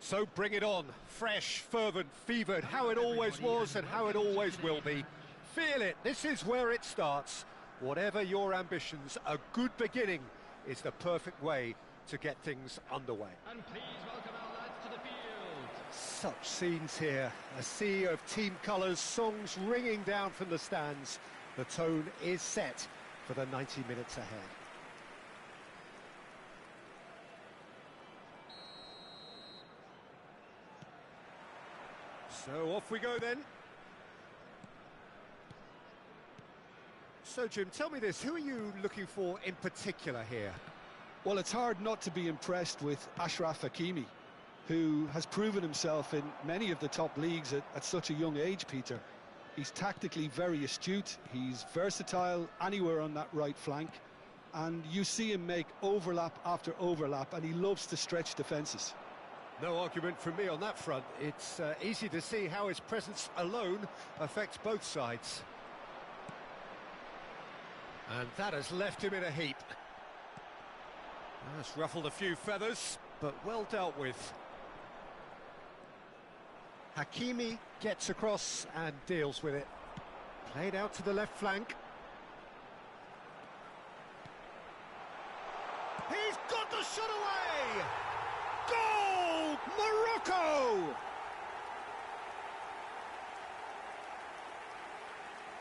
So bring it on, fresh, fervent, fevered, how it always was and how it always will be. Feel it, this is where it starts. Whatever your ambitions, a good beginning is the perfect way to get things underway. And please welcome our lads to the field. Such scenes here, a sea of team colours, songs ringing down from the stands. The tone is set for the 90 minutes ahead. So off we go then. So Jim, tell me this, who are you looking for in particular here? Well, it's hard not to be impressed with Achraf Hakimi, who has proven himself in many of the top leagues at such a young age, Peter. He's tactically very astute, he's versatile anywhere on that right flank, and you see him make overlap after overlap, and he loves to stretch defences. No argument from me on that front. It's easy to see how his presence alone affects both sides. And that has left him in a heap. That's ruffled a few feathers, but well dealt with. Hakimi gets across and deals with it. Played out to the left flank. He's got the shot away! Goal! Morocco!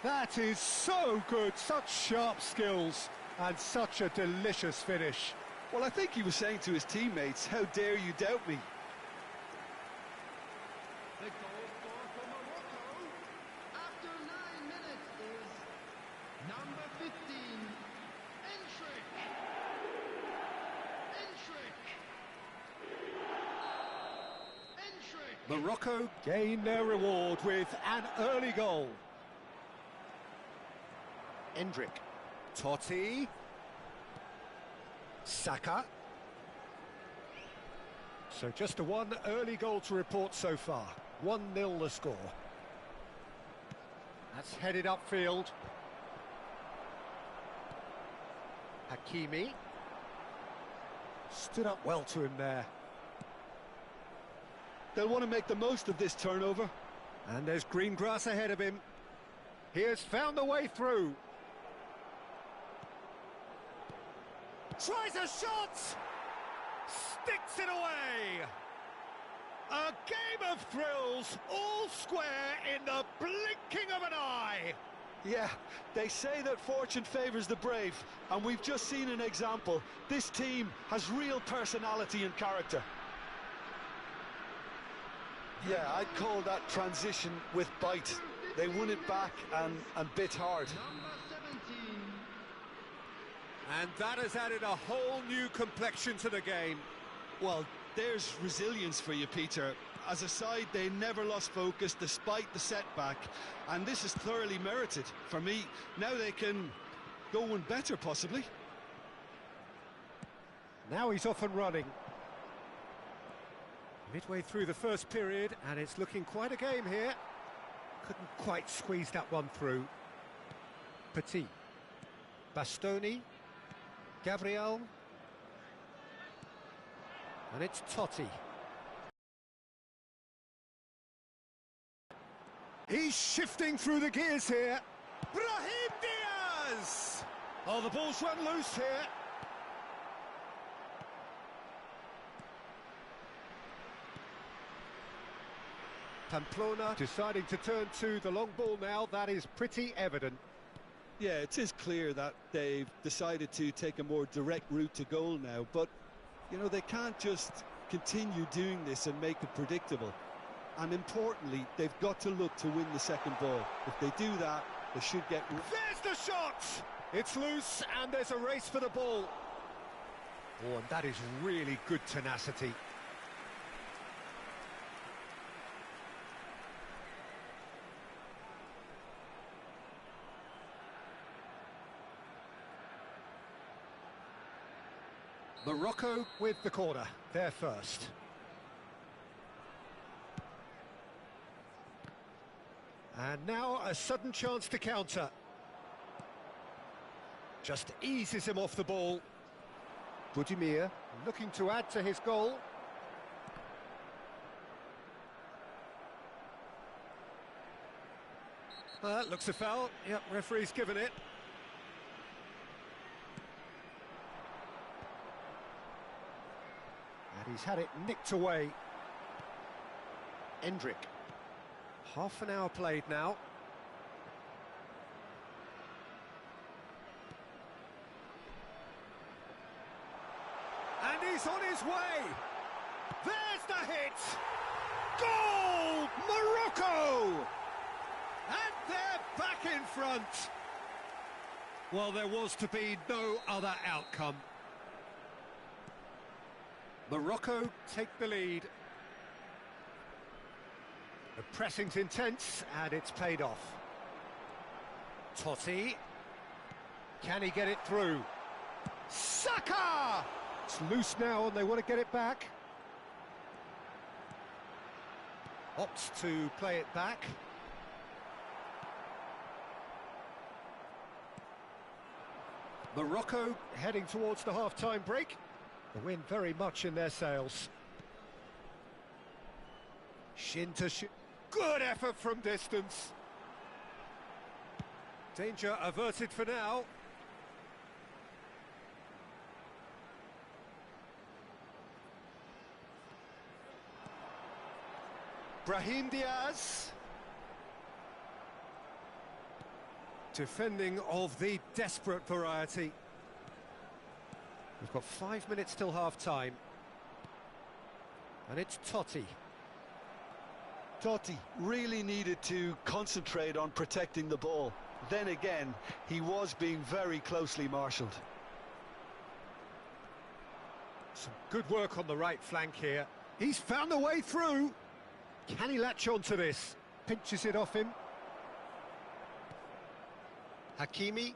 That is so good, such sharp skills and such a delicious finish. Well, I think he was saying to his teammates, how dare you doubt me? The goal scorer for Morocco after 9 minutes is number 15, Enschrick. Morocco gain their reward with an early goal. Endrick, Totti, Saka. So just a one early goal to report so far. 1-0 the score. That's headed upfield. Hakimi. Stood up well to him there. They'll want to make the most of this turnover. And there's green grass ahead of him. He has found the way through. Tries a shot! Sticks it away! A game of thrills, all square in the blinking of an eye! Yeah, they say that fortune favours the brave, and we've just seen an example. This team has real personality and character. Yeah, I'd call that transition with bite. They won it back and bit hard. And that has added a whole new complexion to the game. Well, there's resilience for you, Peter. As a side, they never lost focus despite the setback, and this is thoroughly merited for me. Now they can go one better, possibly. Now he's off and running. Midway through the first period, and it's looking quite a game here. Couldn't quite squeeze that one through. Petit. Bastoni. Gabriel. And it's Totti. He's shifting through the gears here. Brahim Diaz! Oh, the ball's run loose here. Pamplona deciding to turn to the long ball now. That is pretty evident. Yeah, it is clear that they've decided to take a more direct route to goal now, but, you know, they can't just continue doing this and make it predictable. And importantly, they've got to look to win the second ball. If they do that, they should get... There's the shot! It's loose, and there's a race for the ball. Oh, and that is really good tenacity. Morocco with the corner, they're first. And now a sudden chance to counter. Just eases him off the ball. Budimir looking to add to his goal. That looks a foul. Yep, referee's given it. And he's had it nicked away. Endrick. Half an hour played now. And he's on his way. There's the hit. Goal! Morocco! And they're back in front. Well, there was to be no other outcome. Morocco take the lead. The pressing's intense, and it's paid off. Totti. Can he get it through? Saka! It's loose now, and they want to get it back. Opts to play it back. Morocco heading towards the half-time break. The wind very much in their sails. Shin to shin. Good effort from distance. Danger averted for now. Brahim Diaz. Defending of the desperate variety. We've got 5 minutes till half-time. And it's Totti. Totti really needed to concentrate on protecting the ball. Then again, he was being very closely marshalled. Some good work on the right flank here. He's found a way through. Can he latch on to this? Pinches it off him. Hakimi.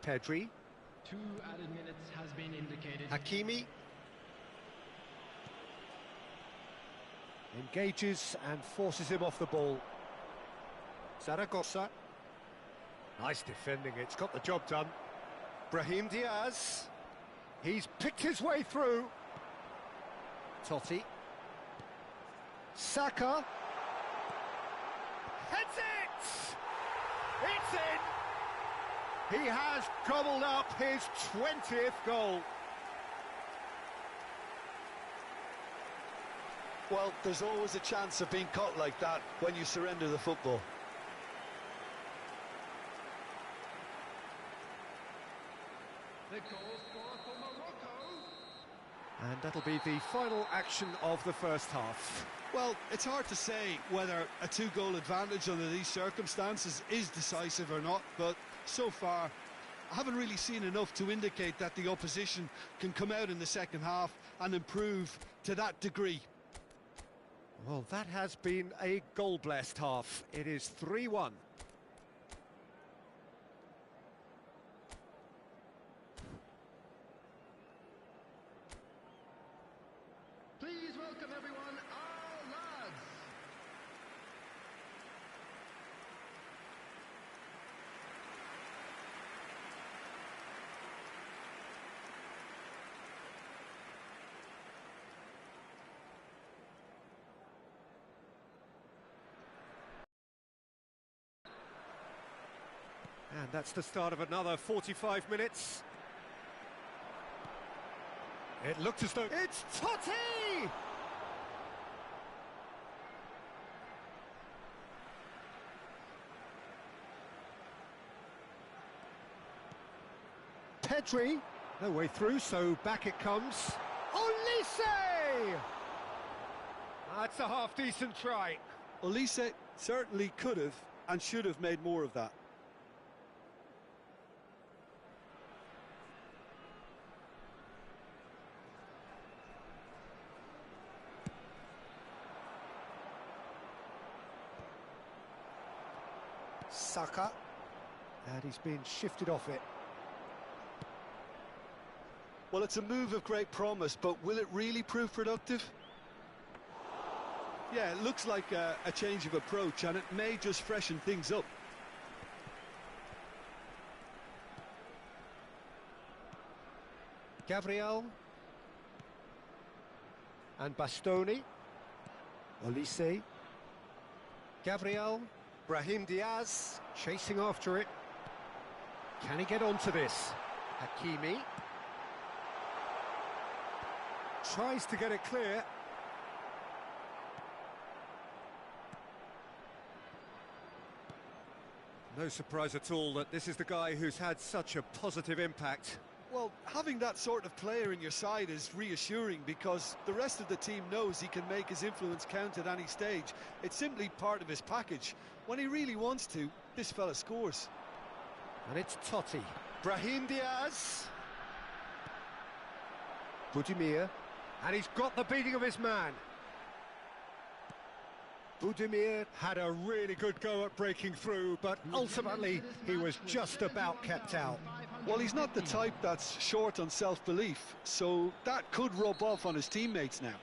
Pedri. 2 added minutes has been indicated. Hakimi. Engages and forces him off the ball. Zaragoza. Nice defending, it's got the job done. Brahim Diaz. He's picked his way through. Totti. Saka. Heads it! It's in! He has gobbled up his 20th goal. Well, there's always a chance of being caught like that when you surrender the football. The goal scorer for Morocco. And that'll be the final action of the first half. Well, it's hard to say whether a 2-goal advantage under these circumstances is decisive or not, but so far I haven't really seen enough to indicate that the opposition can come out in the second half and improve to that degree. Well, that has been a goal-blessed half. It is 3-1. Please welcome everyone, our lads. And that's the start of another 45 minutes. It looked as though... It's Totti! Pedri, no way through, so back it comes. Olise! That's a half-decent try. Olise certainly could have and should have made more of that. Saka, and he's been shifted off it. Well, it's a move of great promise, but will it really prove productive? Yeah, it looks like a change of approach, and it may just freshen things up. Gabriel. And Bastoni. Olise. Gabriel. Brahim Diaz chasing after it. Can he get onto this? Hakimi tries to get it clear. No surprise at all that this is the guy who's had such a positive impact. Well, having that sort of player in your side is reassuring because the rest of the team knows he can make his influence count at any stage. It's simply part of his package. When he really wants to, this fella scores. And it's Totti. Brahim Diaz. Budimir. And he's got the beating of his man. Budimir had a really good go at breaking through, but ultimately he was just about kept out. Well, he's not the type that's short on self-belief, so that could rub off on his teammates now.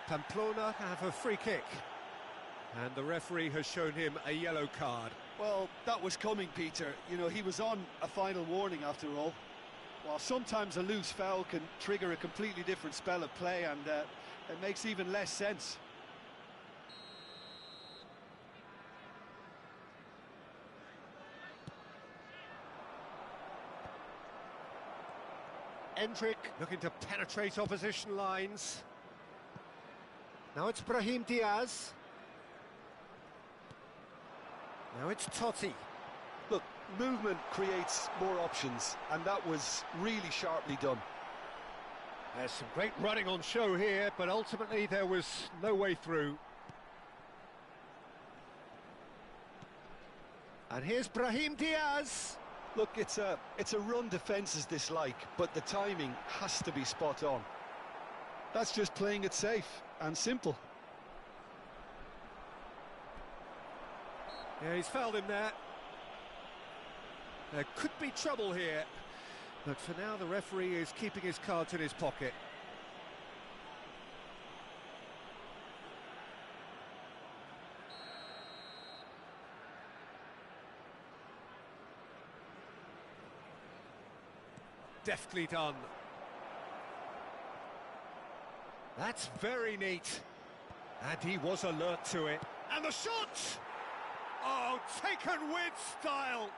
Pamplona have a free kick. And the referee has shown him a yellow card. Well, that was coming, Peter. You know, he was on a final warning after all. While sometimes a loose foul can trigger a completely different spell of play, and it makes even less sense. Endrick looking to penetrate opposition lines. Now it's Brahim Diaz. Now it's Totti. Look, movement creates more options, and that was really sharply done. There's some great running on show here, but ultimately there was no way through. And here's Brahim Diaz. Look, it's a run defences dislike, but the timing has to be spot on. That's just playing it safe and simple. Yeah, he's fouled him there. There could be trouble here, but for now the referee is keeping his cards in his pocket. Deftly done. That's very neat. And he was alert to it. And the shot! Oh, taken with style!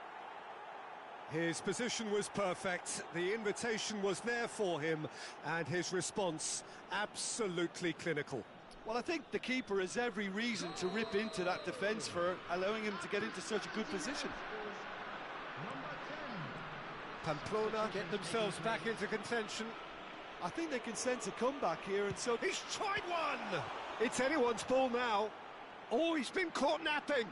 His position was perfect, the invitation was there for him, and his response absolutely clinical. Well, I think the keeper has every reason to rip into that defence for allowing him to get into such a good position. Pamplona get themselves back into contention. I think they can sense a comeback here, and so... He's tried one! It's anyone's ball now. Oh, he's been caught napping.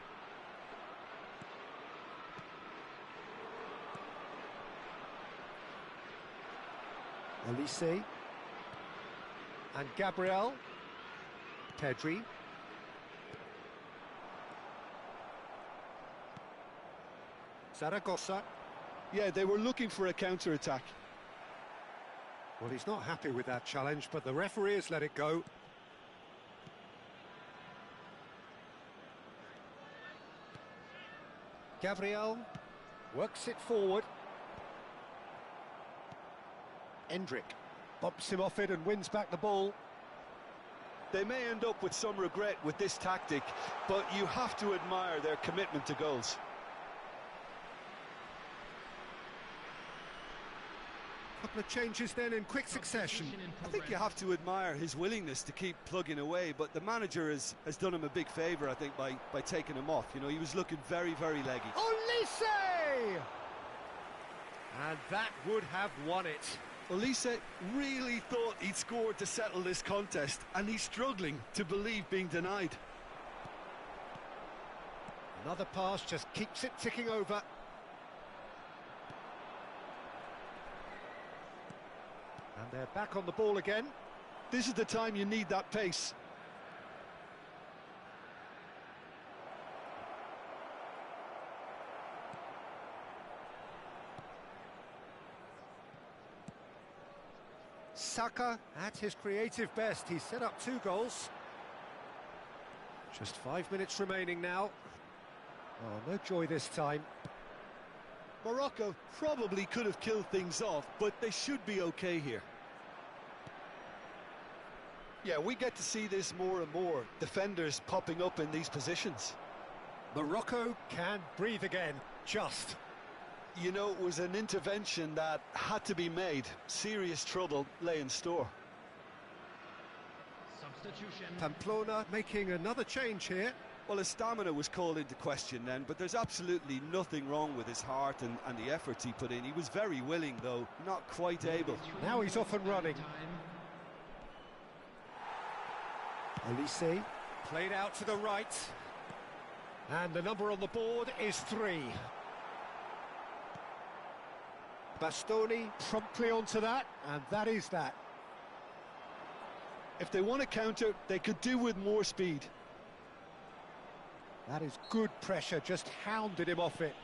Elise and Gabriel. Pedri. Zaragoza. Yeah, they were looking for a counter-attack. Well, he's not happy with that challenge, but the referee has let it go. Gabriel works it forward. Endrick bumps him off it and wins back the ball. They may end up with some regret with this tactic, but you have to admire their commitment to goals. Couple of changes then in quick succession. I think you have to admire his willingness to keep plugging away, but the manager has done him a big favour, I think, by taking him off. You know, he was looking very, very leggy. Olise! And that would have won it. Olise really thought he'd scored to settle this contest, and he's struggling to believe being denied. Another pass just keeps it ticking over. And they're back on the ball again. This is the time you need that pace. Saka at his creative best. He's set up 2 goals. Just 5 minutes remaining now. Oh, no joy this time. Morocco probably could have killed things off, but they should be okay here. Yeah, we get to see this more and more. Defenders popping up in these positions. Morocco can breathe again, just. You know, it was an intervention that had to be made. Serious trouble lay in store. Substitution. Pamplona making another change here. Well, his stamina was called into question then, but there's absolutely nothing wrong with his heart and the efforts he put in. He was very willing, though, not quite able. Now he's off and running. Elise, played out to the right. And the number on the board is 3. Bastoni promptly onto that, and that is that. If they want to counter, they could do with more speed. That is good pressure, just hounded him off it.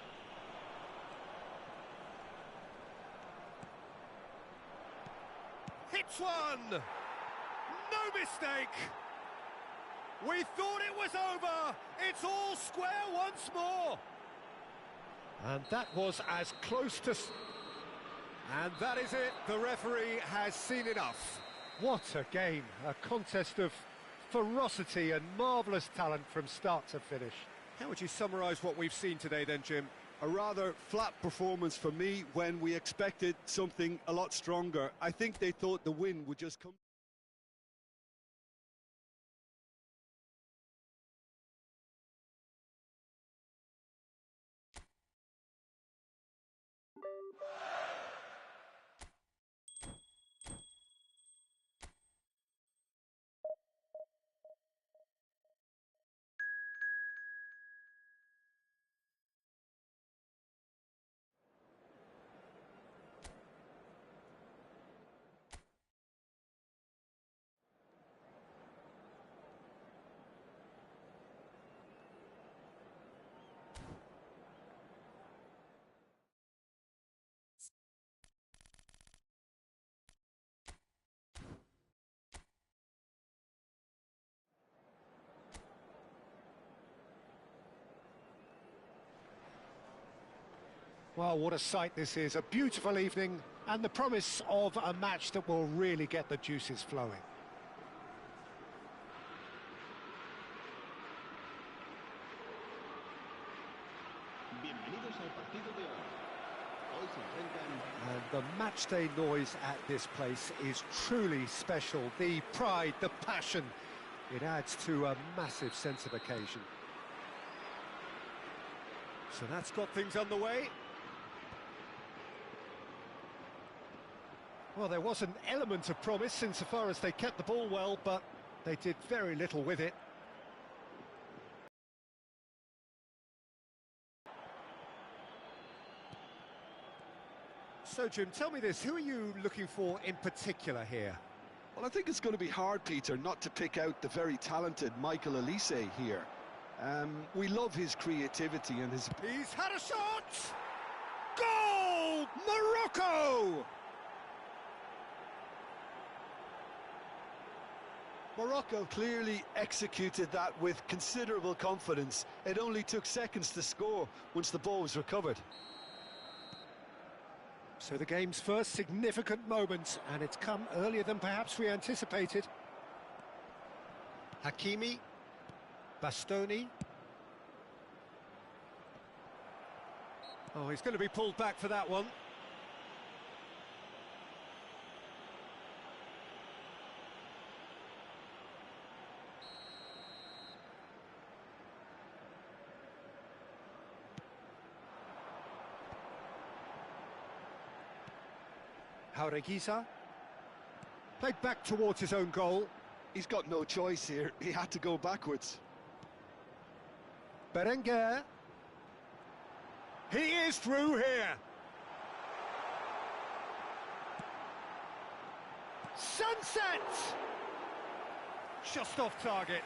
Hits one! No mistake! We thought it was over! It's all square once more! And that was as close to... And that is it, the referee has seen enough. What a game, a contest of ferocity and marvellous talent from start to finish. How would you summarise what we've seen today then, Jim? A rather flat performance for me when we expected something a lot stronger. I think they thought the win would just come. Well, what a sight this is, a beautiful evening and the promise of a match that will really get the juices flowing. Bienvenidos al partido de hoy. Hoy se enfrentan. And the matchday noise at this place is truly special. The pride, the passion, it adds to a massive sense of occasion. So that's got things underway. Well, there was an element of promise insofar as they kept the ball well, but they did very little with it. So, Jim, tell me this, who are you looking for in particular here? Well, I think it's going to be hard, Peter, not to pick out the very talented Michael Elise here. We love his creativity and his... He's had a shot! Goal! Morocco! Morocco clearly executed that with considerable confidence. It only took seconds to score once the ball was recovered. So the game's first significant moment, and it's come earlier than perhaps we anticipated. Hakimi, Bastoni. Oh, he's going to be pulled back for that one. Jaureguisa, played back towards his own goal. He's got no choice here. He had to go backwards. Berenguer. He is through here. Sunset! Just off target.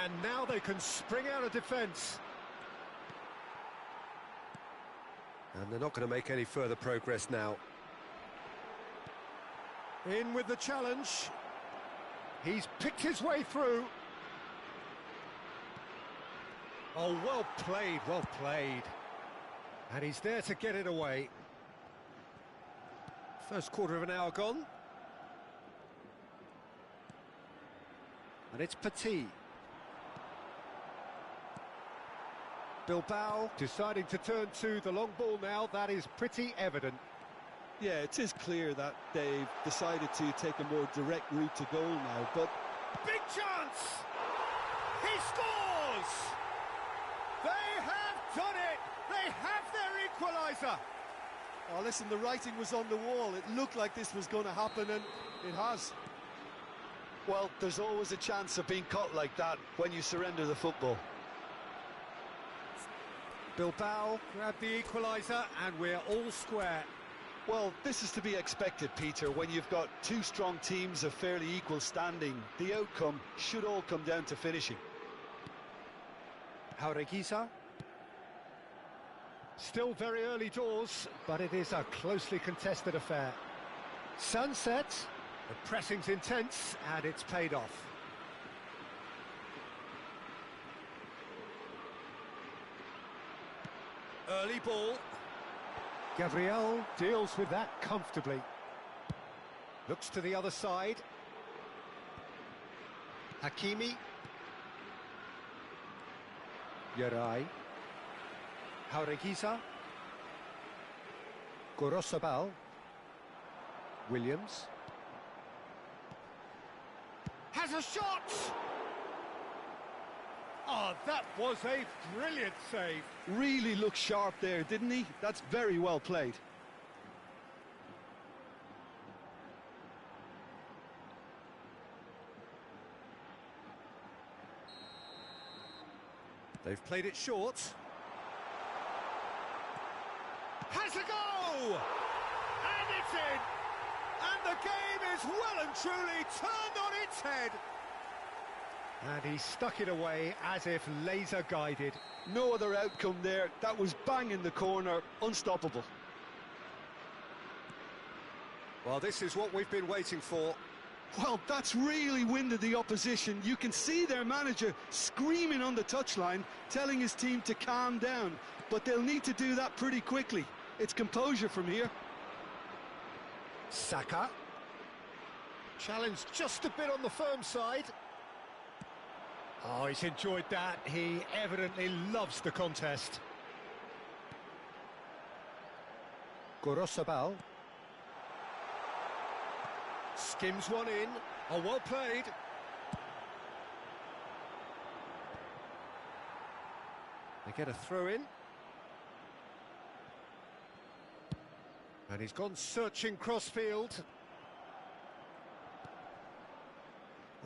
And now they can spring out of defence. And they're not going to make any further progress now. In with the challenge. He's picked his way through. Oh, well played, well played. And he's there to get it away. First quarter of an hour gone. And it's Petit. Bilbao deciding to turn to the long ball now. That is pretty evident. Yeah, it is clear that they've decided to take a more direct route to goal now, but... Big chance! He scores! They have done it! They have their equaliser! Oh, listen, the writing was on the wall. It looked like this was going to happen, and it has. Well, there's always a chance of being caught like that when you surrender the football. Bilbao grab the equaliser, and we're all square. Well, this is to be expected, Peter. When you've got two strong teams of fairly equal standing, the outcome should all come down to finishing. Jaureguisa. Still very early doors, but it is a closely contested affair. Sunset, the pressing's intense, and it's paid off. Early ball. Gabriel deals with that comfortably. Looks to the other side. Hakimi. Yarai. Jaureguisa. Gorosabal. Williams. Has a shot! Oh, that was a brilliant save. Really looked sharp there, didn't he? That's very well played. They've played it short. Has a go! And it's in! And the game is well and truly turned on its head. And he stuck it away as if laser guided. No other outcome there. That was bang in the corner, unstoppable. Well, this is what we've been waiting for. Well, that's really winded the opposition. You can see their manager screaming on the touchline, telling his team to calm down. But they'll need to do that pretty quickly. It's composure from here. Saka. Challenged just a bit on the firm side. Oh, he's enjoyed that. He evidently loves the contest. Gorosabal. Skims one in. Oh, well played. They get a throw in. And he's gone searching crossfield.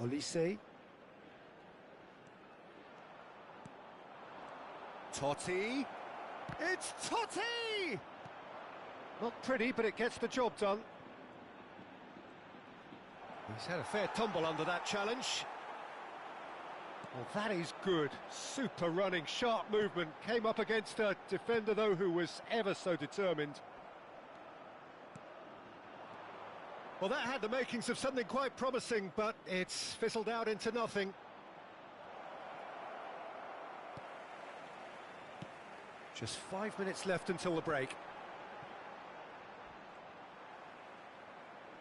Olise. Totti. It's Totti! Not pretty, but it gets the job done. He's had a fair tumble under that challenge. Well, that is good. Super running, sharp movement. Came up against a defender, though, who was ever so determined. Well, that had the makings of something quite promising, but it's fizzled out into nothing. Just 5 minutes left until the break.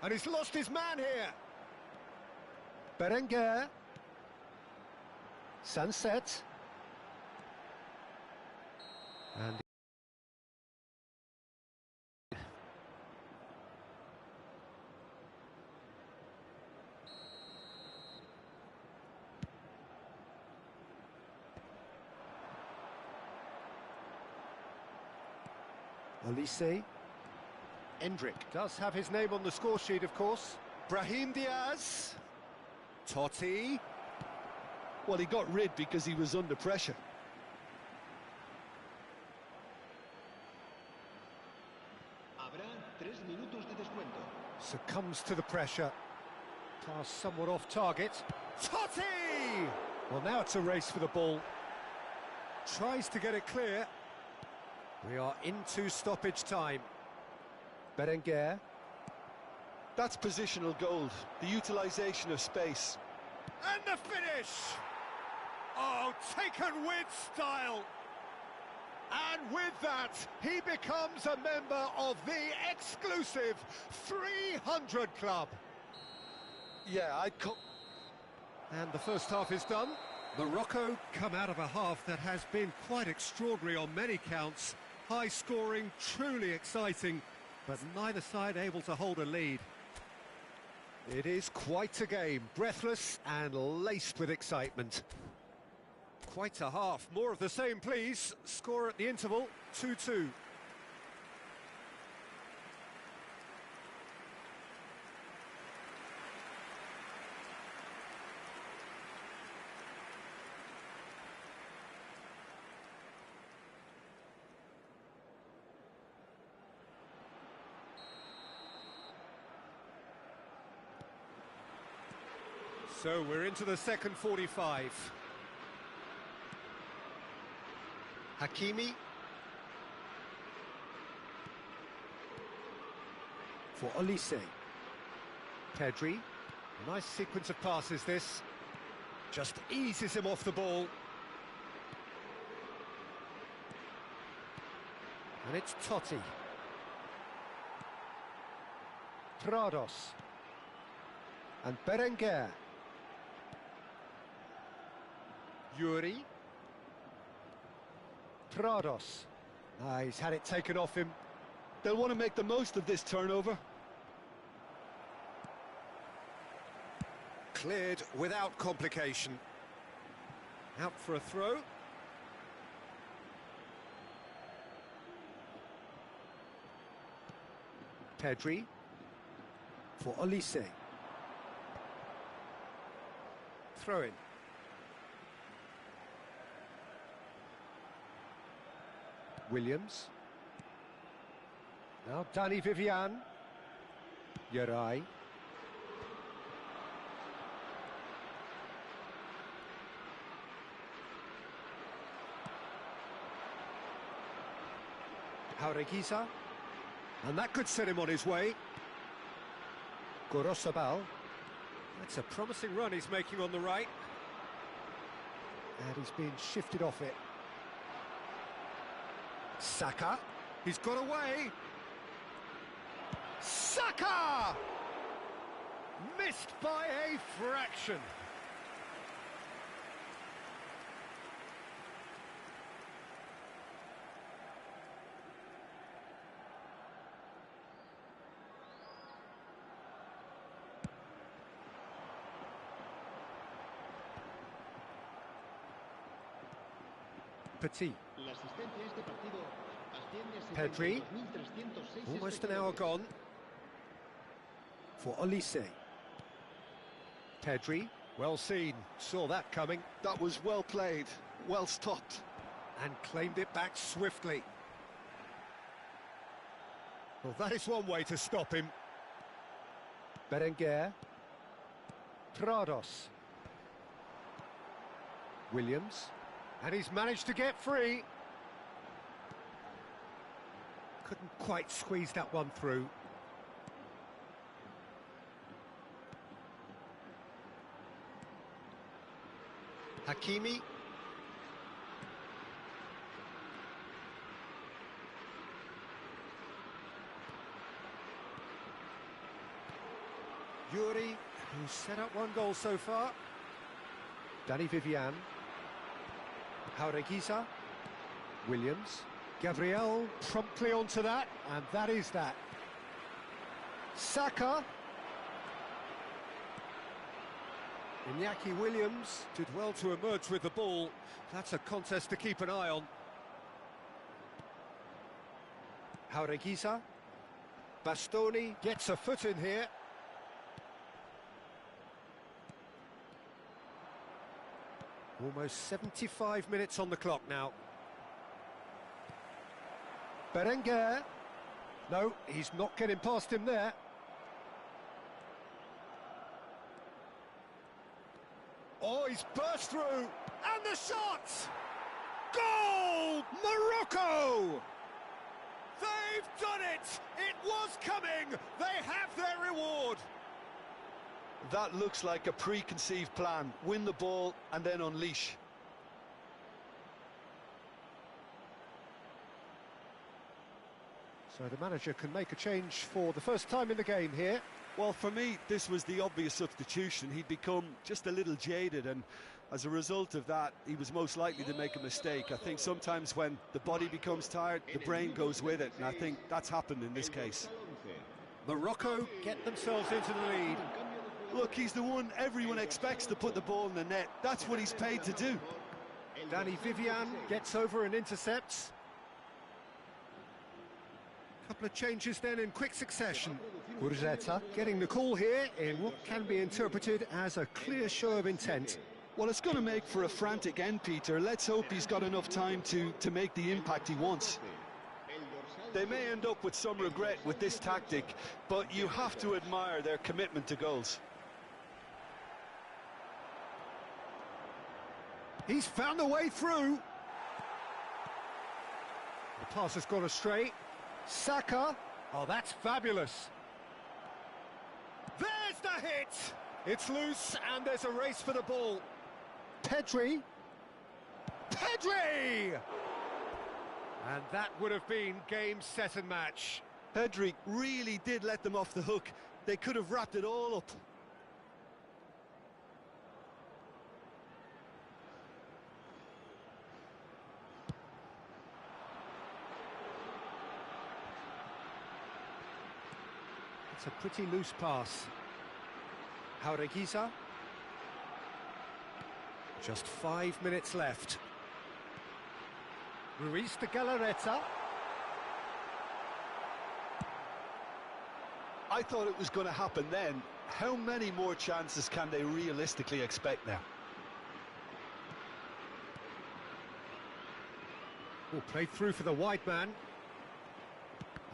And he's lost his man here. Berenguer. Sunset. And Olise. Endrick does have his name on the score sheet, of course. Brahim Diaz. Totti. Well, he got rid because he was under pressure. Habrá 3 minutos de descuento. Succumbs to the pressure. Pass somewhat off target. Totti! Well, now it's a race for the ball. Tries to get it clear. We are into stoppage time. Berenguer. That's positional gold, the utilisation of space. And the finish! Oh, taken with style. And with that, he becomes a member of the exclusive 300 club. Yeah, I'd call... And the first half is done. Morocco come out of a half that has been quite extraordinary on many counts. High scoring, truly exciting, but neither side able to hold a lead. It is quite a game, breathless and laced with excitement. Quite a half, more of the same please. Score at the interval, 2-2. So we're into the second 45. Hakimi. For Olise. Pedri. Nice sequence of passes this. Just eases him off the ball. And it's Totti. Prados. And Berenguer. Yuri. Prados. He's had it taken off him. They'll want to make the most of this turnover. Cleared without complication. Out for a throw. Pedri. For Olise. Throw in. Williams. Now Danny Vivian. Yerai. Jaureguisa. And that could set him on his way. Gorosabal. That's a promising run he's making on the right. And he's being shifted off it. Saka, he's got away. Saka! Missed by a fraction. Petit. Pedri. Almost an hour gone. For Olise. Pedri. Well seen. Saw that coming. That was well played, well stopped. And claimed it back swiftly. Well, that is one way to stop him. Berenguer. Prados. Williams. And he's managed to get free. Couldn't quite squeeze that one through. Hakimi. Yuri, who's set up one goal so far. Danny Vivian. Jaureguisa. Williams. Gabriel promptly onto that, and that is that. Saka. Iñaki Williams did well to emerge with the ball. That's a contest to keep an eye on. Jaureguisa. Bastoni gets a foot in here. Almost 75 minutes on the clock now. Berenguer. No, he's not getting past him there. Oh, he's burst through. And the shot! Goal! Morocco! They've done it! It was coming! They have their reward! That looks like a preconceived plan. Win the ball and then unleash. So the manager can make a change for the first time in the game here. Well, for me, this was the obvious substitution. He'd become just a little jaded, and as a result of that, he was most likely to make a mistake. I think sometimes when the body becomes tired, the brain goes with it, and I think that's happened in this case. Morocco get themselves into the lead. Look, he's the one everyone expects to put the ball in the net. That's what he's paid to do. Danny Vivian gets over and intercepts. Couple of changes then in quick succession. Gurzeta getting the call here in what can be interpreted as a clear show of intent. Well, it's going to make for a frantic end, Peter. Let's hope he's got enough time to make the impact he wants. They may end up with some regret with this tactic, but you have to admire their commitment to goals. He's found a way through. The pass has gone astray. Saka. Oh, that's fabulous. There's the hit. It's loose and there's a race for the ball. Pedri. Pedri! And that would have been game, set and match. Pedri really did let them off the hook. They could have wrapped it all up. It's a pretty loose pass. Jaureguiza. Just 5 minutes left. Ruiz de Galarreta. I thought it was going to happen then. How many more chances can they realistically expect now? Oh, played through for the wide man.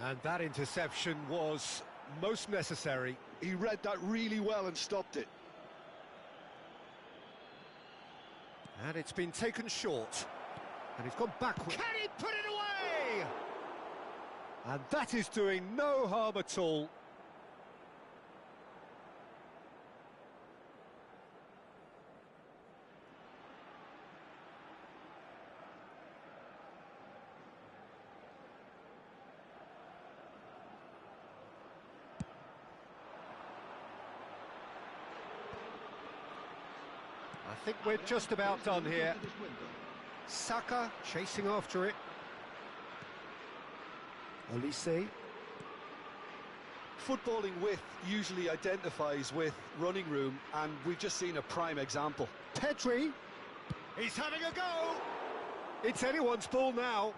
And that interception was most necessary. He read that really well and stopped it. And it's been taken short. And he's gone backward. Can he put it away? And that is doing no harm at all. I think we're just about done here. Saka chasing after it. Olise. Footballing width usually identifies with running room, and we've just seen a prime example. Pedri. He's having a go. It's anyone's ball now.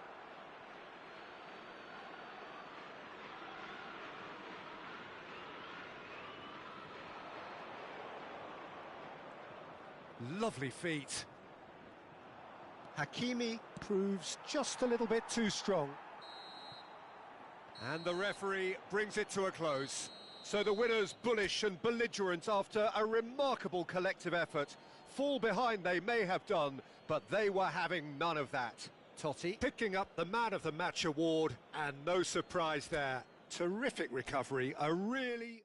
Lovely feet. Hakimi proves just a little bit too strong. And the referee brings it to a close. So the winners, bullish and belligerent after a remarkable collective effort. Fall behind they may have done, but they were having none of that. Totti picking up the Man of the Match award, and no surprise there. Terrific recovery, a really...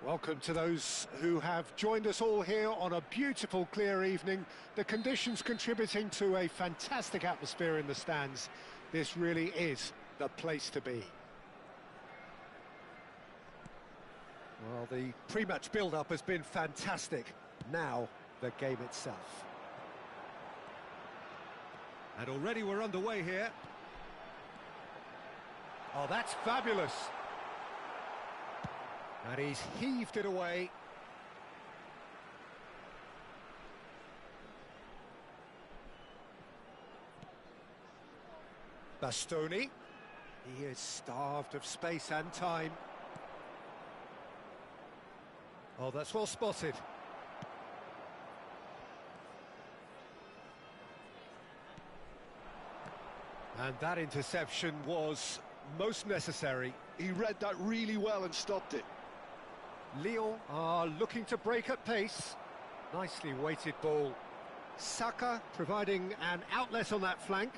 Welcome to those who have joined us all here on a beautiful, clear evening. The conditions contributing to a fantastic atmosphere in the stands. This really is the place to be. Well, the pre-match build-up has been fantastic. Now, the game itself. And already we're underway here. Oh, that's fabulous. And he's heaved it away. Bastoni. He is starved of space and time. Oh, that's well spotted. And that interception was most necessary. He read that really well and stopped it. Lyon are looking to break at pace. Nicely weighted ball. Saka providing an outlet on that flank.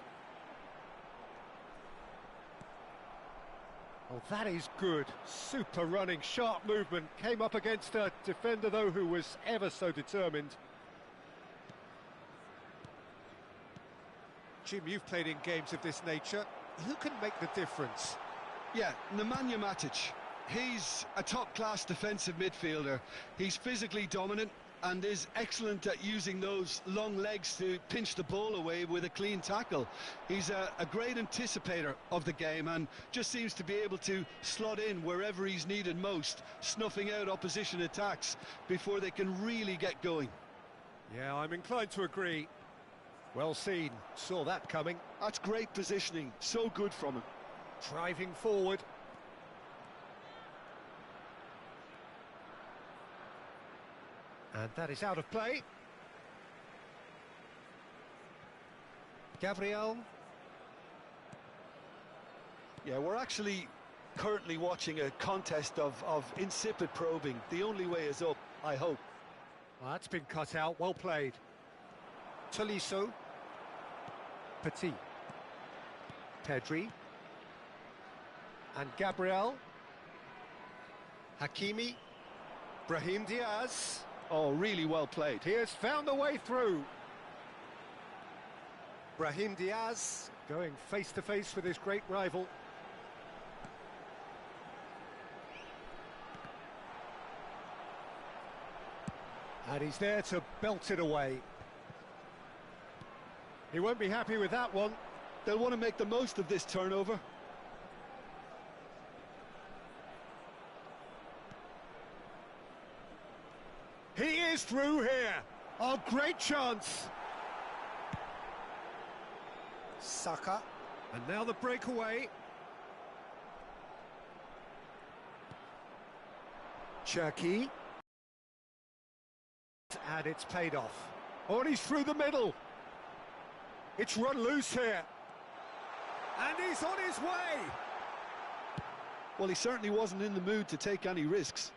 Oh, that is good. Super running, sharp movement. Came up against a defender, though, who was ever so determined. Jim, you've played in games of this nature. Who can make the difference? Yeah, Nemanja Matic. He's a top-class defensive midfielder. He's physically dominant and is excellent at using those long legs to pinch the ball away with a clean tackle. He's a great anticipator of the game and just seems to be able to slot in wherever he's needed most, snuffing out opposition attacks before they can really get going. Yeah, I'm inclined to agree. Well seen, saw that coming. That's great positioning, so good from him. Driving forward. And that is out of play. Gabriel. Yeah, we're actually currently watching a contest of insipid probing. The only way is up, I hope. Well, that's been cut out, well played. Tolisso. Petit. Pedri. And Gabriel. Hakimi. Brahim Diaz. Oh, really well played. He has found a way through. Brahim Diaz going face to face with his great rival. And he's there to belt it away. He won't be happy with that one. They'll want to make the most of this turnover. He is through here. Oh, great chance. Saka. And now the breakaway. Cherki. And it's paid off. Oh, and he's through the middle. It's run loose here. And he's on his way. Well, he certainly wasn't in the mood to take any risks.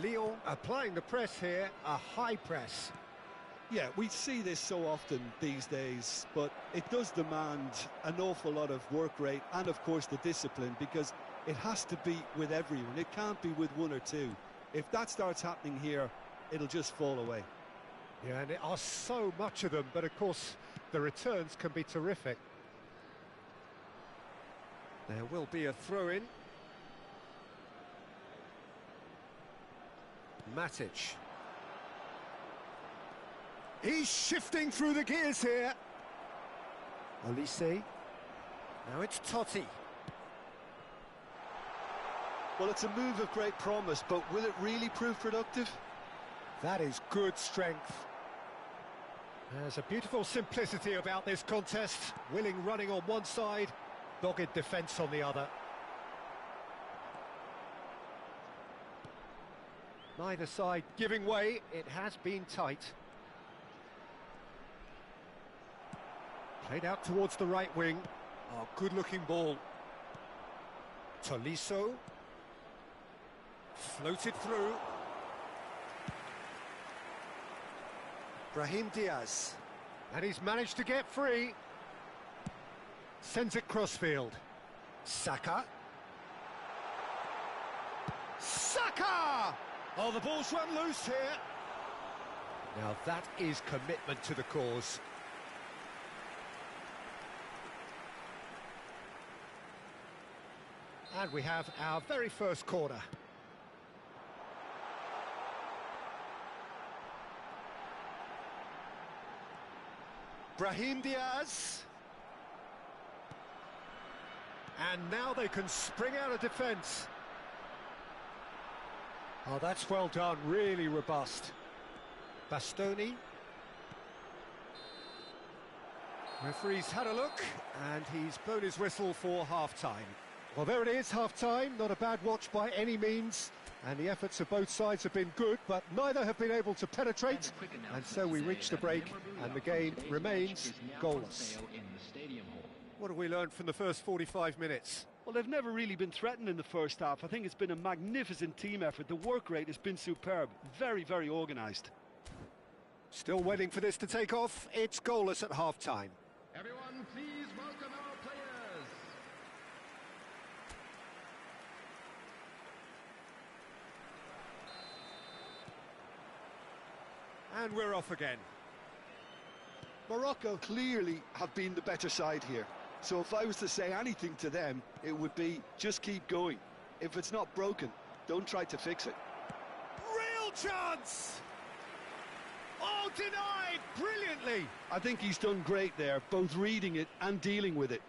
Lyon applying the press here, a high press. Yeah, we see this so often these days, but it does demand an awful lot of work rate and, of course, the discipline, because it has to be with everyone. It can't be with one or two. If that starts happening here, it'll just fall away. Yeah, and there are so much of them, but, of course, the returns can be terrific. There will be a throw-in. Matic. He's shifting through the gears here. Olise. Now it's Totti. Well, it's a move of great promise, but will it really prove productive? That is good strength. There's a beautiful simplicity about this contest. Willing running on one side, dogged defence on the other. Neither side giving way, it has been tight. Played out towards the right wing. Oh, good-looking ball. Tolisso. Floated through. Brahim Diaz. And he's managed to get free. Sends it crossfield. Saka. Saka! Oh, the ball's run loose here. Now that is commitment to the cause. And we have our very first corner. Brahim Diaz. And now they can spring out of defence. Oh, that's well done, really robust. Bastoni. Referee's had a look, and he's blown his whistle for half-time. Well, there it is, half-time. Not a bad watch by any means. And the efforts of both sides have been good, but neither have been able to penetrate. And so we reach the break, and the game remains goalless. What have we learned from the first 45 minutes? Well, they've never really been threatened in the first half. I think it's been a magnificent team effort. The work rate has been superb. Very, very organised. Still waiting for this to take off. It's goalless at half-time. Everyone, please welcome our players. And we're off again. Morocco clearly have been the better side here. So if I was to say anything to them, it would be just keep going. If it's not broken, don't try to fix it. Real chance! Oh, denied brilliantly! I think he's done great there, both reading it and dealing with it.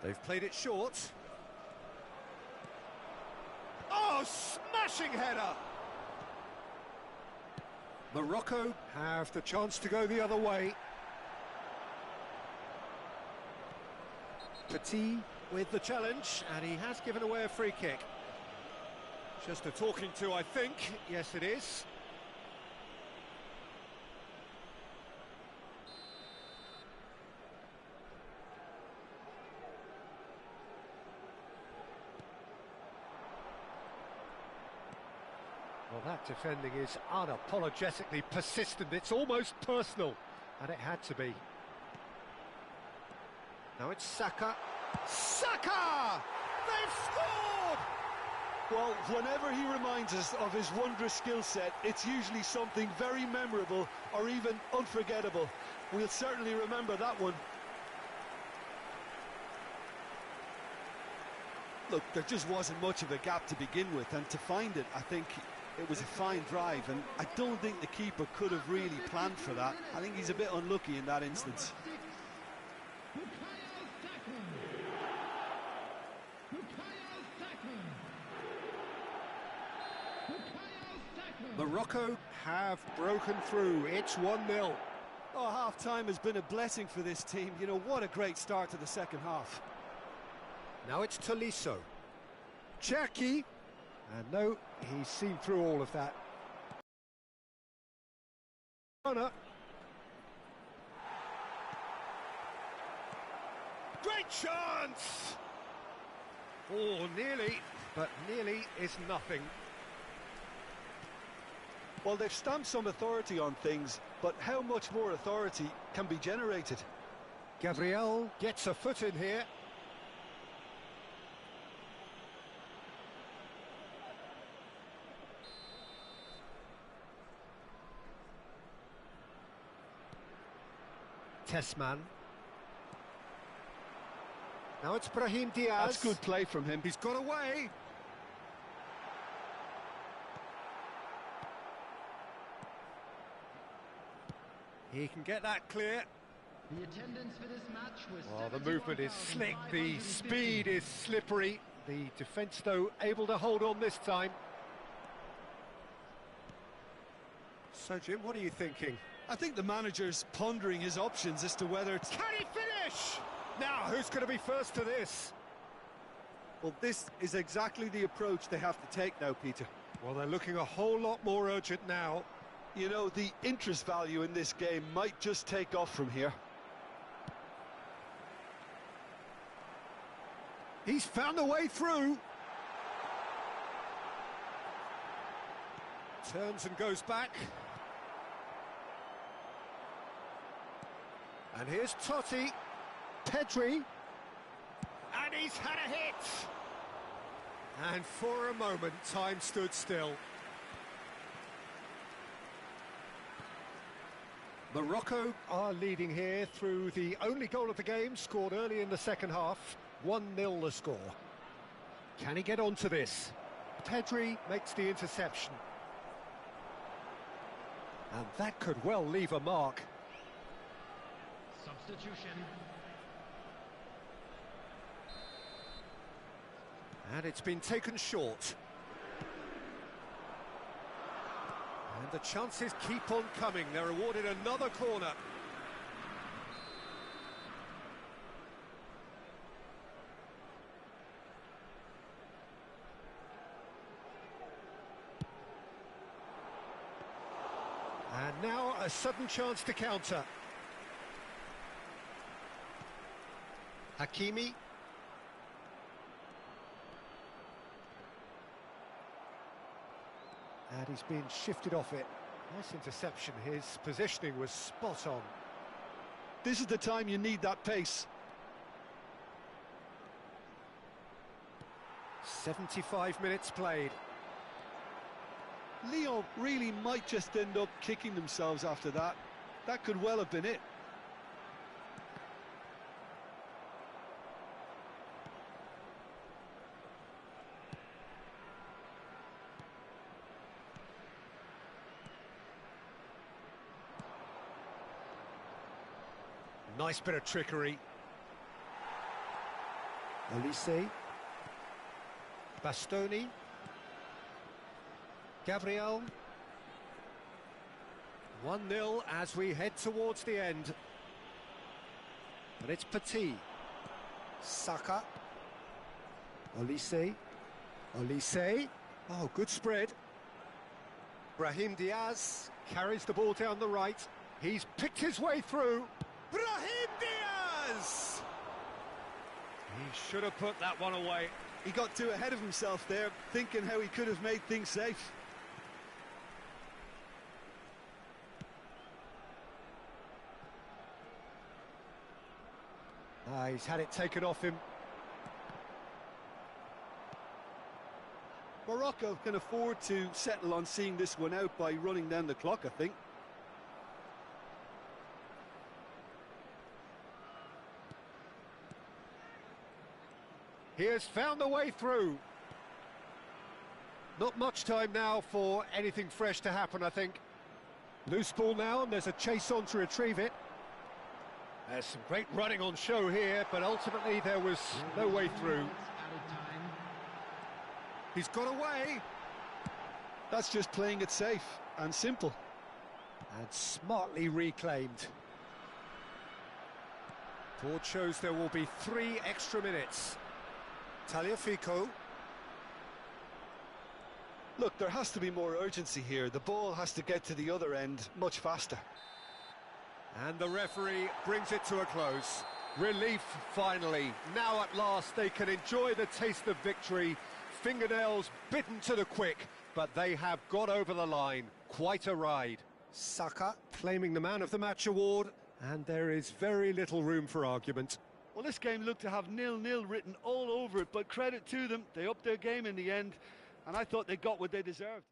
They've played it short. Oh, smashing header! Morocco have the chance to go the other way. Petit with the challenge, and he has given away a free kick. Just a talking to, I think. Yes, it is. Well, that defending is unapologetically persistent. It's almost personal, and it had to be. Now it's Saka. Saka! They've scored! Well, whenever he reminds us of his wondrous skill set, it's usually something very memorable or even unforgettable. We'll certainly remember that one. Look, there just wasn't much of a gap to begin with, and to find it, I think it was a fine drive, and I don't think the keeper could have really planned for that. I think he's a bit unlucky in that instance. Morocco have broken through. It's 1-0. Oh, half-time has been a blessing for this team. You know, what a great start to the second half. Now it's Tolisso. Cherki. And no, he's seen through all of that. Runner. Great chance! Oh, nearly, but nearly is nothing. Well, they've stamped some authority on things, but how much more authority can be generated? Gabriel gets a foot in here. Tessman. Now it's Brahim Diaz. That's good play from him. He's got away. He can get that clear. The attendance for this match was Oh, the movement is slick, the speed is slippery. The defence, though, able to hold on this time. So, Jim, what are you thinking? I think the manager's pondering his options as to whether it's... Can he finish? Now, who's going to be first to this? Well, this is exactly the approach they have to take now, Peter. Well, they're looking a whole lot more urgent now. You know, the interest value in this game might just take off from here. He's found a way through. Turns and goes back. And here's Totti, Pedri, and he's had a hit! And for a moment, time stood still. Morocco are leading here through the only goal of the game, scored early in the second half. 1-0 the score. Can he get onto this? Pedri makes the interception. And that could well leave a mark. Substitution. And it's been taken short. And the chances keep on coming. They're awarded another corner. And now a sudden chance to counter. Hakimi. And he's been shifted off it. Nice interception. His positioning was spot on. This is the time you need that pace. 75 minutes played. Lyon really might just end up kicking themselves after that. That could well have been it. Nice bit of trickery. Olise. Bastoni. Gabriel. 1-0 as we head towards the end. And it's Petit. Saka. Olise. Olise. Oh, good spread. Brahim Diaz carries the ball down the right. He's picked his way through. Brahim Diaz! He should have put that one away. He got too ahead of himself there, thinking how he could have made things safe. He's had it taken off him. Morocco can afford to settle on seeing this one out by running down the clock, I think. He has found a way through. Not much time now for anything fresh to happen, I think. Loose ball now, and there's a chase on to retrieve it. There's some great running on show here, but ultimately there was no way through. He's got away. That's just playing it safe and simple. And smartly reclaimed. Board shows there will be 3 extra minutes. Tagliafico. Look, there has to be more urgency here. The ball has to get to the other end much faster. And the referee brings it to a close. Relief, finally. Now at last they can enjoy the taste of victory. Fingernails bitten to the quick, but they have got over the line. Quite a ride. Saka claiming the Man of the Match award, and there is very little room for argument. Well, this game looked to have 0-0 written all over it, but credit to them, they upped their game in the end, and I thought they got what they deserved.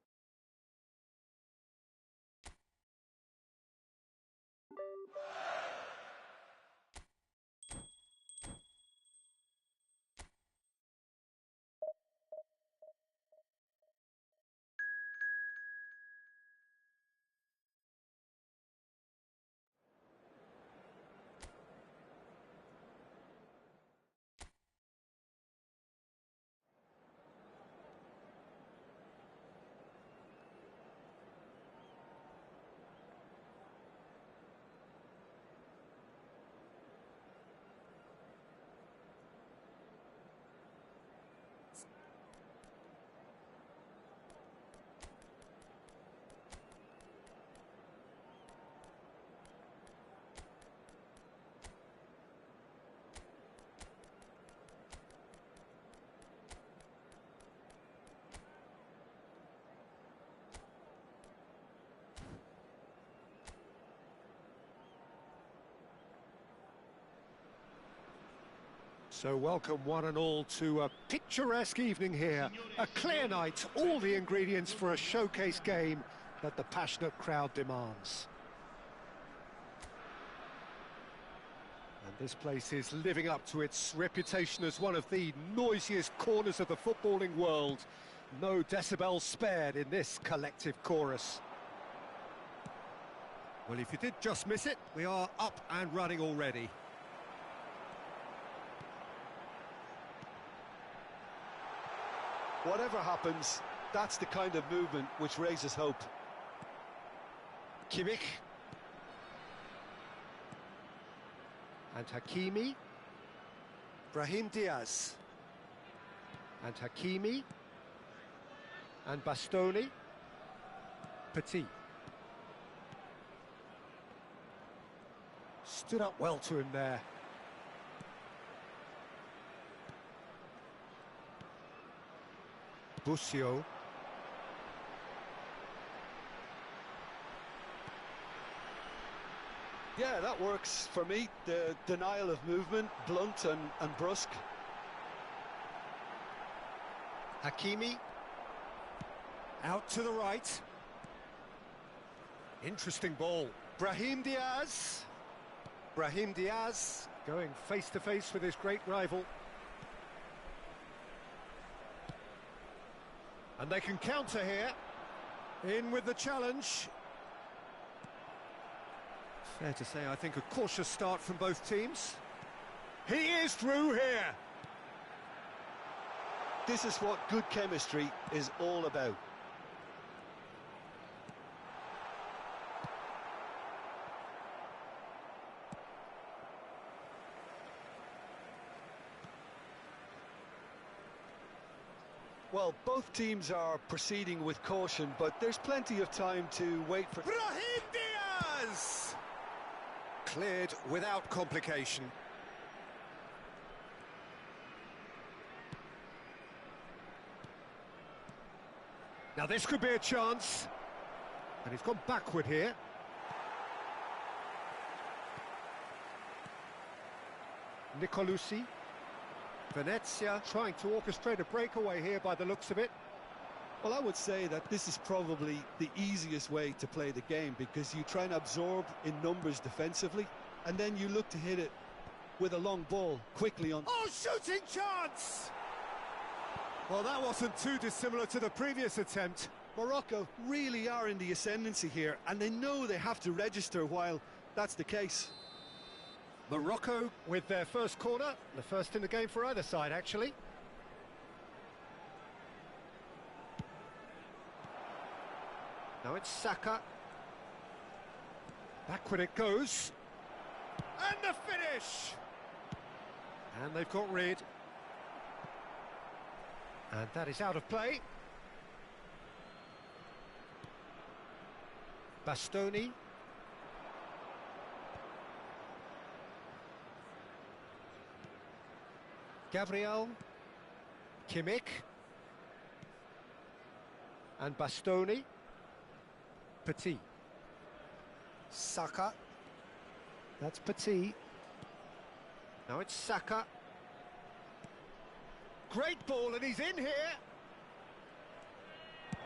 So welcome one and all to a picturesque evening here. A clear night, all the ingredients for a showcase game that the passionate crowd demands. And this place is living up to its reputation as one of the noisiest corners of the footballing world. No decibels spared in this collective chorus. Well, if you did just miss it, we are up and running already. Whatever happens, that's the kind of movement which raises hope. Kimmich. And Hakimi. Brahim Diaz. And Hakimi. And Bastoni. Petit. Stood up well to him there. Busio. Yeah, that works for me. The denial of movement, blunt and brusque. Hakimi. Out to the right. Interesting ball. Brahim Diaz. Brahim Diaz going face to face with his great rival. And they can counter here. In with the challenge. Fair to say, I think a cautious start from both teams. He is through here. This is what good chemistry is all about. Well, both teams are proceeding with caution, but there's plenty of time to wait for... Brahim Diaz! Cleared without complication. Now this could be a chance. And he's gone backward here. Nicolucci. Venezia trying to orchestrate a breakaway here by the looks of it. Well, I would say that this is probably the easiest way to play the game, because you try and absorb in numbers defensively, and then you look to hit it with a long ball quickly on... Oh, shooting chance! Well, that wasn't too dissimilar to the previous attempt. Morocco really are in the ascendancy here, and they know they have to register while that's the case. Morocco with their first corner, the first in the game for either side, actually. Now it's Saka. Backward it goes. And the finish! And they've got rid. And that is out of play. Bastoni. Gabriel. Kimmich. And Bastoni. Petit. Saka. That's Petit. Now it's Saka. Great ball, and he's in here.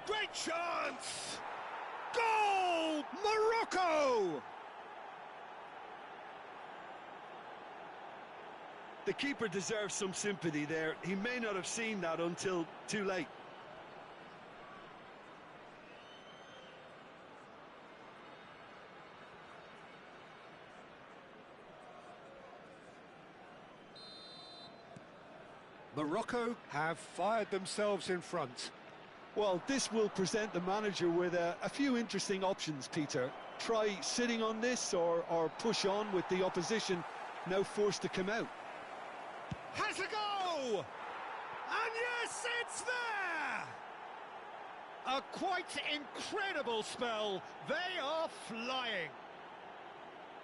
Great chance! Goal! Morocco! The keeper deserves some sympathy there. He may not have seen that until too late. Morocco have fired themselves in front. Well, this will present the manager with a few interesting options, Peter. Try sitting on this or push on with the opposition now forced to come out. Has a go! And yes, it's there! A quite incredible spell. They are flying.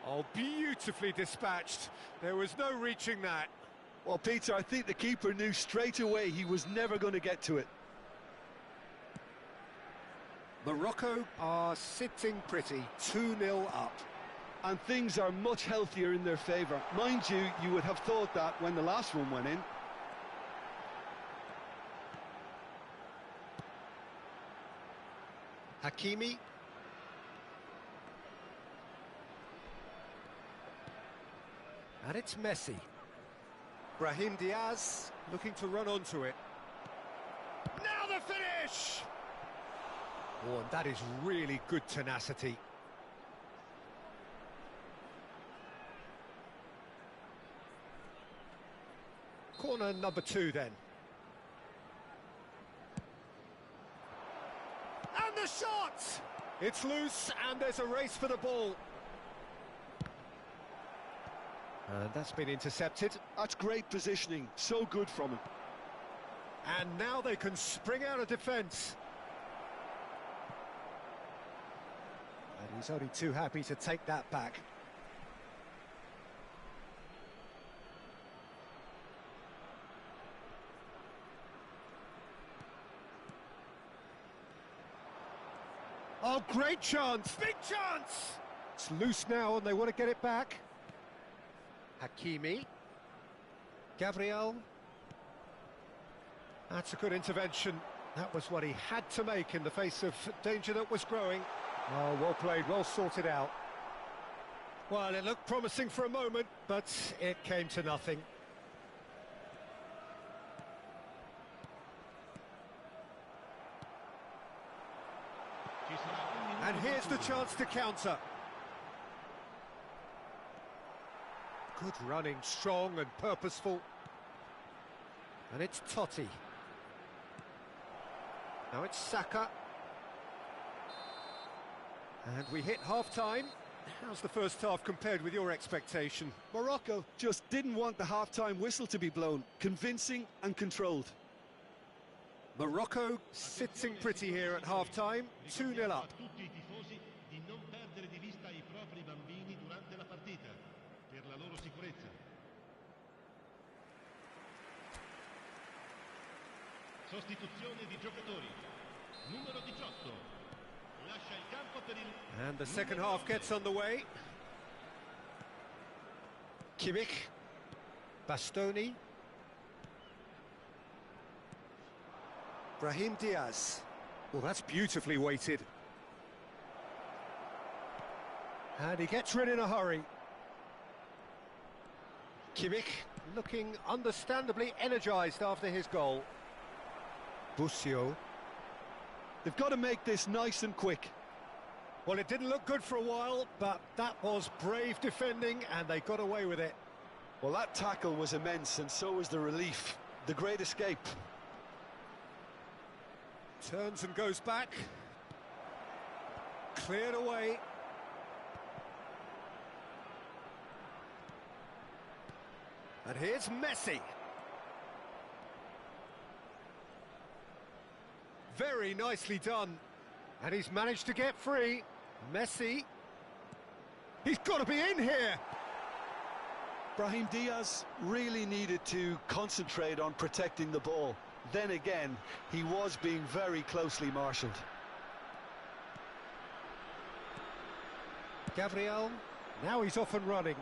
Oh, beautifully dispatched. There was no reaching that. Well, Peter, I think the keeper knew straight away he was never going to get to it. Morocco are sitting pretty, 2-0 up. and things are much healthier in their favour. Mind you, you would have thought that when the last one went in. Hakimi. And it's Messi. Brahim Diaz looking to run onto it. Now the finish! Oh, and that is really good tenacity. Corner number 2 then. And the shot! It's loose and there's a race for the ball. And that's been intercepted. That's great positioning, so good from him. And now they can spring out of defence. And he's only too happy to take that back. Oh, great chance! Big chance! It's loose now and they want to get it back. Hakimi. Gabriel. That's a good intervention. That was what he had to make in the face of danger that was growing. Oh, well played, well sorted out. Well, it looked promising for a moment, but it came to nothing. And here's the chance to counter. Good running, strong and purposeful. And it's Totti. Now it's Saka. And we hit half-time. How's the first half compared with your expectation? Morocco just didn't want the half-time whistle to be blown. Convincing and controlled. Morocco sitting pretty here at half-time, 2-0 up. Tutti i tifosi di non perdere di vista i propri bambini durante la partita, per la loro sicurezza. Sostituzione di giocatori. Numero 18. Lascia il campo per il... And the second half gets underway. Kimmich. Bastoni. Brahim Diaz. Well, that's beautifully weighted. And he gets rid in a hurry. Kimmich looking understandably energised after his goal. Busio. They've got to make this nice and quick. Well, it didn't look good for a while, but that was brave defending and they got away with it. Well, that tackle was immense, and so was the relief. The great escape. Turns and goes back. Cleared away. And here's Messi. Very nicely done. And he's managed to get free. Messi. He's got to be in here. Brahim Diaz really needed to concentrate on protecting the ball. Then again, he was being very closely marshalled. Gabriel, now he's off and running.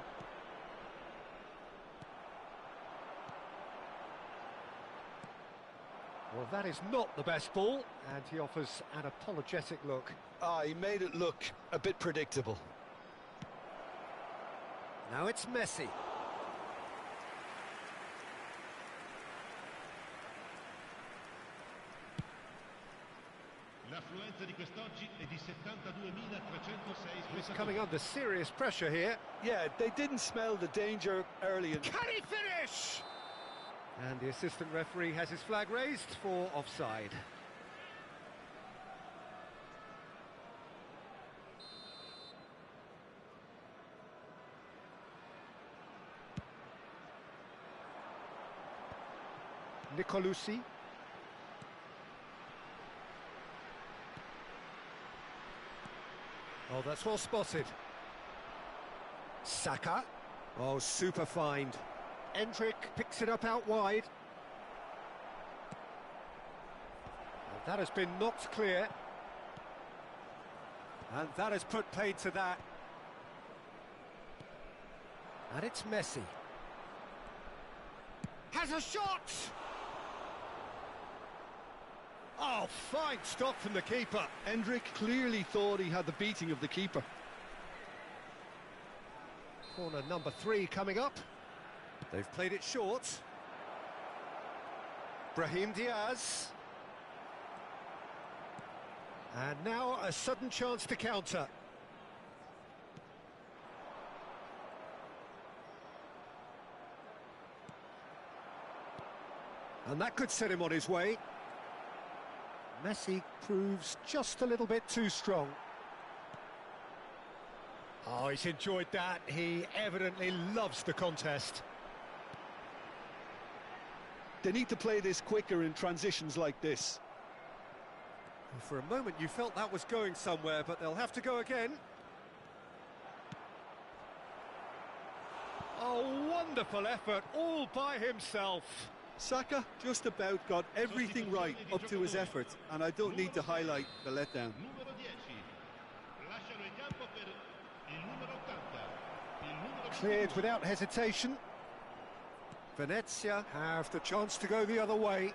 Well, that is not the best ball, and he offers an apologetic look. He made it look a bit predictable. Now it's Messi. L'affluenza di quest'oggi è di 72.306 He's spettatori. coming under serious pressure here. Yeah, they didn't smell the danger early. Can he finish? And the assistant referee has his flag raised for offside. Nicolucci. Oh, that's well spotted. Saka. Oh, super find. Endrick picks it up out wide. And that has been knocked clear. And that has put paid to that. And it's Messi. Has a shot! Oh, fine stop from the keeper. Hendrick clearly thought he had the beating of the keeper. Corner number 3 coming up. They've played it short. Brahim Diaz. And now a sudden chance to counter. And that could set him on his way. Messi proves just a little bit too strong. Oh, he's enjoyed that. He evidently loves the contest. They need to play this quicker in transitions like this. For a moment you felt that was going somewhere, but they'll have to go again. Oh, wonderful effort, all by himself. Saka just about got everything right up to his effort, and I don't need to highlight the letdown. Numero 10. Lasciano il campo per il numero 80. Il numero Cleared without hesitation. Venezia have the chance to go the other way.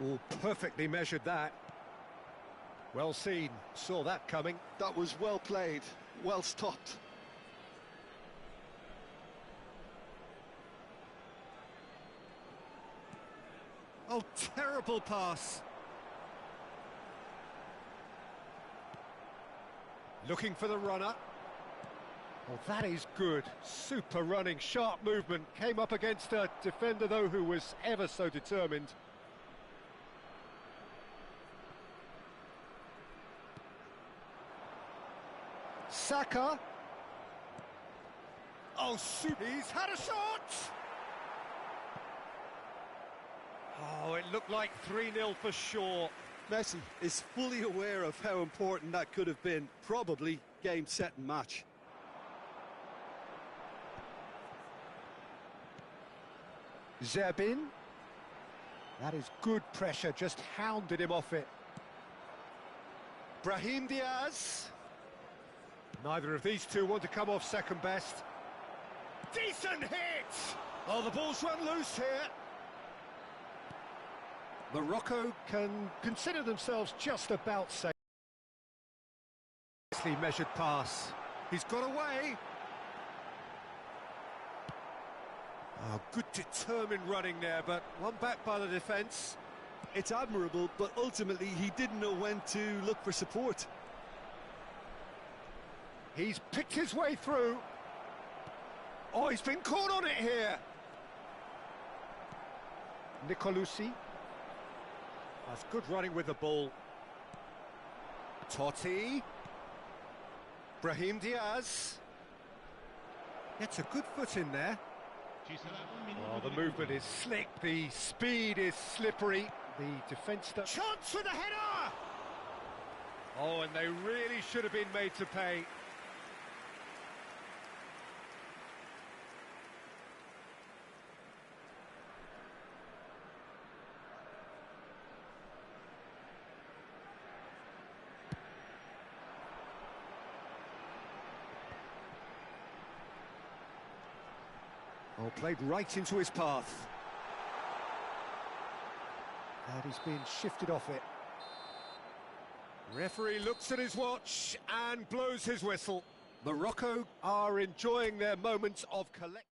Oh, perfectly measured that. Well seen, saw that coming. That was well played, well stopped. Oh, terrible pass. Looking for the runner. Oh, that is good. Super running, sharp movement. Came up against a defender, though, who was ever so determined. Saka. Oh, he's had a shot! Oh, it looked like 3-0 for sure. Messi is fully aware of how important that could have been. Probably game, set and match. Zerbin. That is good pressure, just hounded him off it. Brahim Diaz. Neither of these two want to come off second best. Decent hit! Oh, the ball's run loose here. Morocco can consider themselves just about safe. Nicely measured pass. He's got away. Oh, good determined running there, but one back by the defence. It's admirable, but ultimately he didn't know when to look for support. He's picked his way through. Oh, he's been caught on it here. Nicolucci. That's good running with the ball. Totti. Brahim Diaz. Gets a good foot in there. Oh, the movement is slick, the speed is slippery. The defence... Chance for the header! Oh, and they really should have been made to pay. Oh, played right into his path. And he's been shifted off it. Referee looks at his watch and blows his whistle. Morocco are enjoying their moments of collective.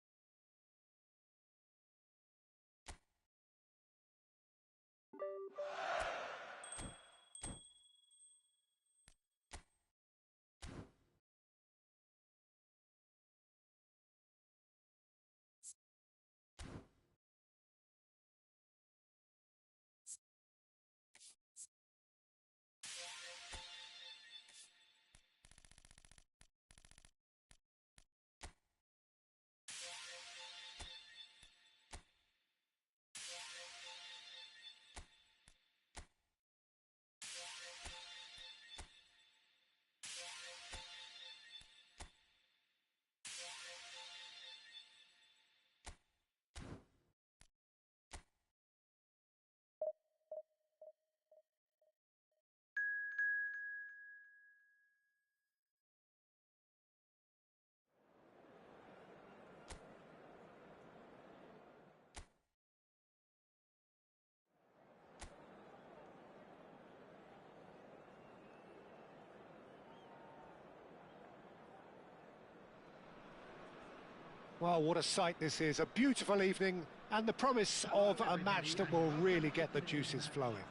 Well, what a sight this is. A beautiful evening and the promise of a match that will really get the juices flowing.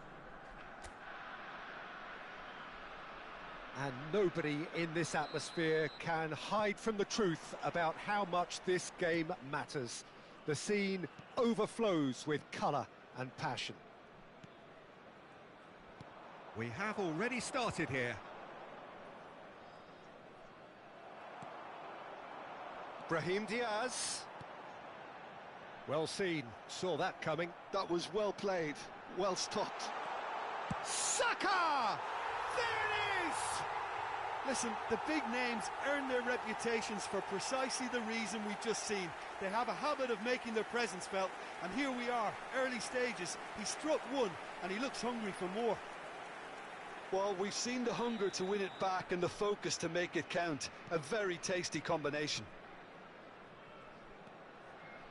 And nobody in this atmosphere can hide from the truth about how much this game matters. The scene overflows with colour and passion. We have already started here. Brahim Diaz. Well seen, saw that coming. That was well played, well stopped. Saka! There it is! Listen, the big names earn their reputations for precisely the reason we've just seen. They have a habit of making their presence felt, and here we are, early stages. He struck one, and he looks hungry for more. Well, we've seen the hunger to win it back and the focus to make it count. A very tasty combination.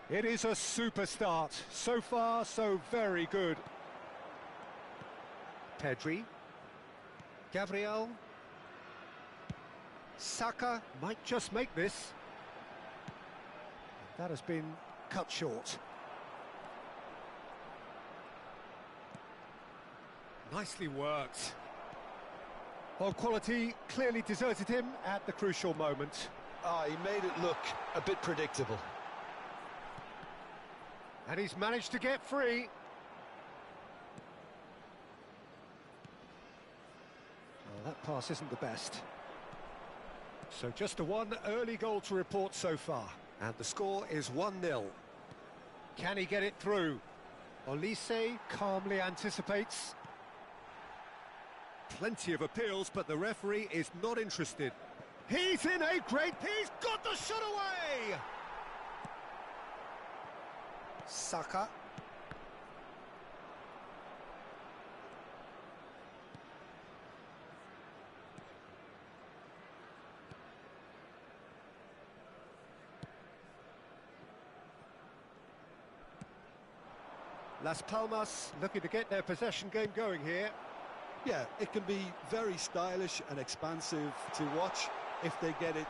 It is a super start. So far, so very good. Pedri. Gabriel. Saka might just make this. That has been cut short. Nicely worked. Well, quality clearly deserted him at the crucial moment. He made it look a bit predictable. And he's managed to get free. Well, that pass isn't the best. So just the one early goal to report so far. And the score is 1-0. Can he get it through? Olise calmly anticipates. Plenty of appeals, but the referee is not interested. He's in a great... He's got the shot away! Saka. Las Palmas looking to get their possession game going here. Yeah, it can be very stylish and expansive to watch if they get it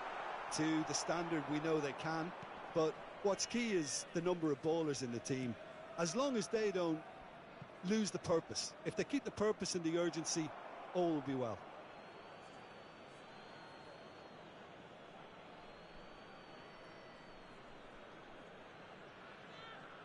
to the standard we know they can. But what's key is the number of ballers in the team. As long as they don't lose the purpose, if they keep the purpose and the urgency, all will be well.